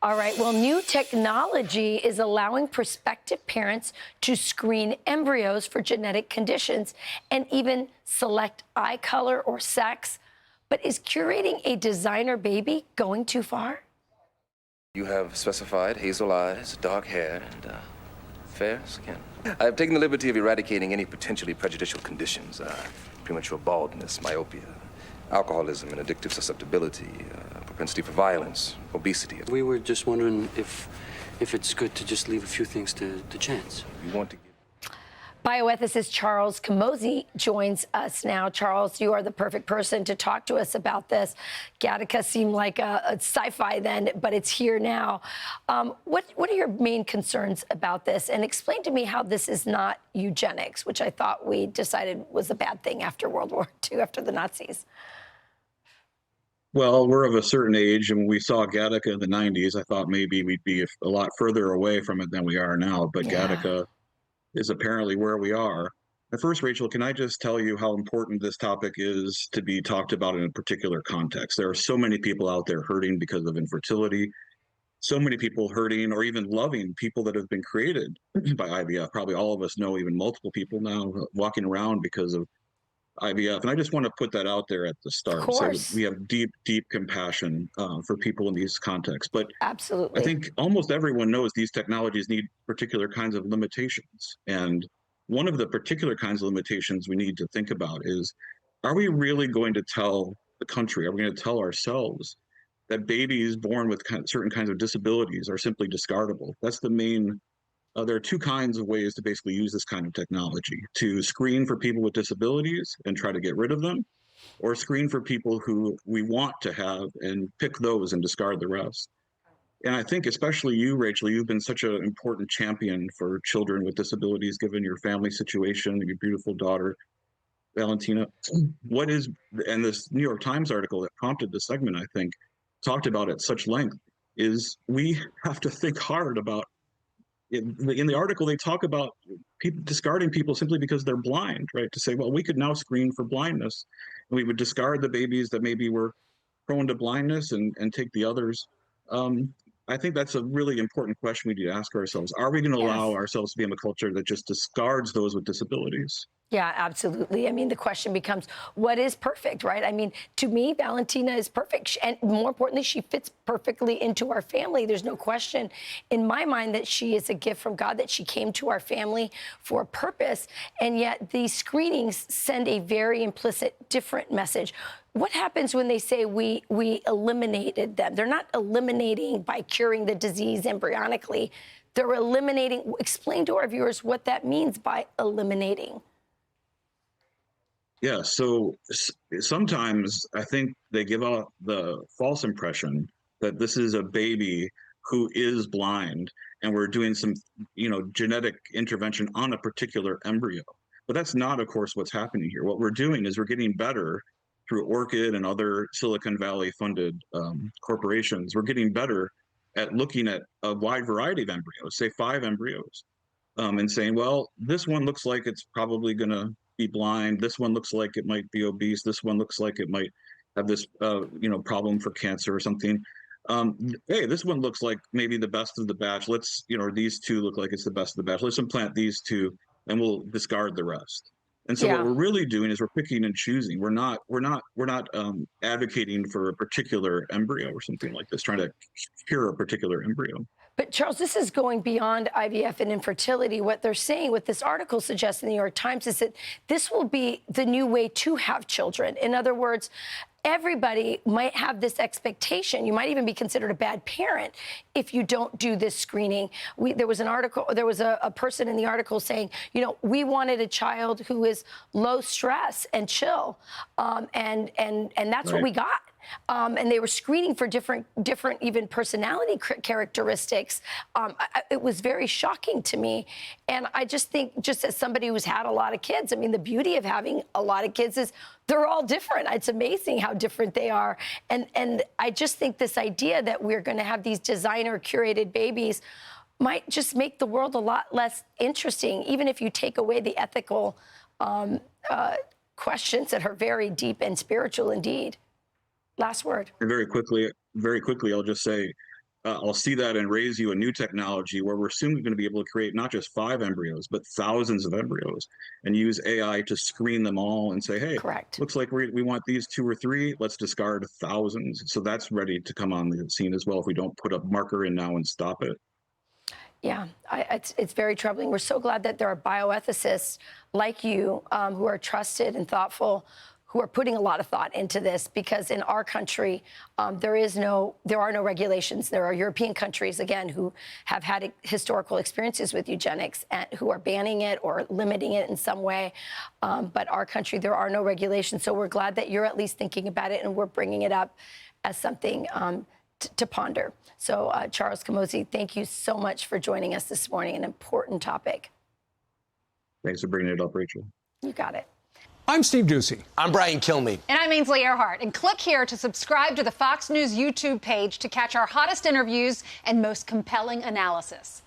All right, well, new technology is allowing prospective parents to screen embryos for genetic conditions and even select eye color or sex. But is curating a designer baby going too far? You have specified hazel eyes, dark hair, and fair skin. I have taken the liberty of eradicating any potentially prejudicial conditions, premature baldness, myopia, alcoholism and addictive susceptibility, propensity for violence, obesity. We were just wondering if it's good to just leave a few things to chance. You want to give... Bioethicist Charles Camosy joins us now. Charles, you are the perfect person to talk to us about this. Gattaca seemed like a sci-fi then, but it's here now. What are your main concerns about this? And explain to me how this is not eugenics, which I thought we decided was a bad thing after World War II, after the Nazis. Well, we're of a certain age, and when we saw Gattaca in the 90s, I thought maybe we'd be a lot further away from it than we are now, but Yeah. Gattaca is apparently where we are. But first, Rachel, can I just tell you how important this topic is to be talked about in a particular context? There are so many people out there hurting because of infertility, so many people hurting or even loving people that have been created by IVF. Probably all of us know even multiple people now walking around because of IVF. And I just want to put that out there at the start. Of course. So we have deep, deep compassion for people in these contexts. But Absolutely. I think almost everyone knows these technologies need particular kinds of limitations. And one of the particular kinds of limitations we need to think about is, are we really going to tell the country, are we going to tell ourselves that babies born with certain kinds of disabilities are simply discardable? That's the main. There are two kinds of ways to basically use this kind of technology: to screen for people with disabilities and try to get rid of them, or screen for people who we want to have and pick those and discard the rest. And I think especially you, Rachel, you've been such an important champion for children with disabilities, given your family situation, your beautiful daughter, Valentina. What is, and this New York Times article that prompted this segment, I think, talked about at such length, is we have to think hard about, in the article, they talk about people discarding people simply because they're blind, right? To say, well, we could now screen for blindness, and we would discard the babies that maybe were prone to blindness and take the others. I think that's a really important question we need to ask ourselves. Are we going to allow ourselves to be in a culture that just discards those with disabilities? Yeah, absolutely. I mean, the question becomes, what is perfect, right? I mean, to me, Valentina is perfect. And more importantly, she fits perfectly into our family. There's no question in my mind that she is a gift from God, that she came to our family for a purpose. And yet these screenings send a very implicit, different message. What happens when they say we eliminated them? They're not eliminating by curing the disease embryonically. They're eliminating. Explain to our viewers what that means by eliminating. Yeah, so sometimes I think they give out the false impression that this is a baby who is blind and we're doing some, genetic intervention on a particular embryo. But that's not, of course, what's happening here. What we're doing is we're getting better through Orchid and other Silicon Valley funded corporations. We're getting better at looking at a wide variety of embryos, say 5 embryos, and saying, well, this one looks like it's probably going to be blind. This one looks like it might be obese. This one looks like it might have this, problem for cancer or something. Hey, this one looks like maybe the best of the batch. Let's, these 2 look like it's the best of the batch. Let's implant these 2, and we'll discard the rest. And so what we're really doing is we're picking and choosing. We're not advocating for a particular embryo or something like this, trying to cure a particular embryo. But Charles, this is going beyond IVF and infertility. What they're saying, what this article suggests in the New York Times, is that this will be the new way to have children. In other words, everybody might have this expectation. You might even be considered a bad parent if you don't do this screening. There was an article, there was a person in the article saying, we wanted a child who is low stress and chill, and that's what we got. And they were screening for different even personality characteristics. It was very shocking to me. And I just think, just as somebody who's had a lot of kids, I mean, the beauty of having a lot of kids is they're all different. It's amazing how different they are. And I just think this idea that we're going to have these designer curated babies might just make the world a lot less interesting, even if you take away the ethical questions that are very deep and spiritual indeed. Last word. And very quickly, I'll just say, I'll see that and raise you a new technology where we're soon going to be able to create not just 5 embryos, but thousands of embryos and use AI to screen them all and say, hey, Correct. looks like we want these 2 or 3, let's discard thousands. So that's ready to come on the scene as well if we don't put a marker in now and stop it. Yeah, it's very troubling. We're so glad that there are bioethicists like you who are trusted and thoughtful, who are putting a lot of thought into this, because in our country, there are no regulations. There are European countries, again, who have had historical experiences with eugenics and who are banning it or limiting it in some way. But our country, there are no regulations. So we're glad that you're at least thinking about it and we're bringing it up as something to ponder. So, Charles Camosy, thank you so much for joining us this morning. An important topic. Thanks for bringing it up, Rachel. You got it. I'm Steve Ducey. I'm Brian Kilmeade. And I'm Ainsley Earhart. And click here to subscribe to the Fox News YouTube page to catch our hottest interviews and most compelling analysis.